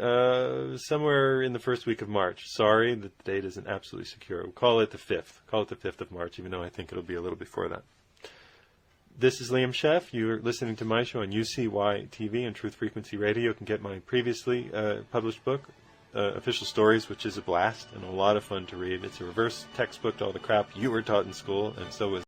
somewhere in the first week of March. Sorry that the date isn't absolutely secure. We'll call it the 5th. Call it the 5th of March, even though I think it'll be a little before that. This is Liam Sheff. You're listening to my show on UCY TV and Truth Frequency Radio. You can get my previously published book, Official Stories, which is a blast and a lot of fun to read. It's a reverse textbook to all the crap you were taught in school, and so was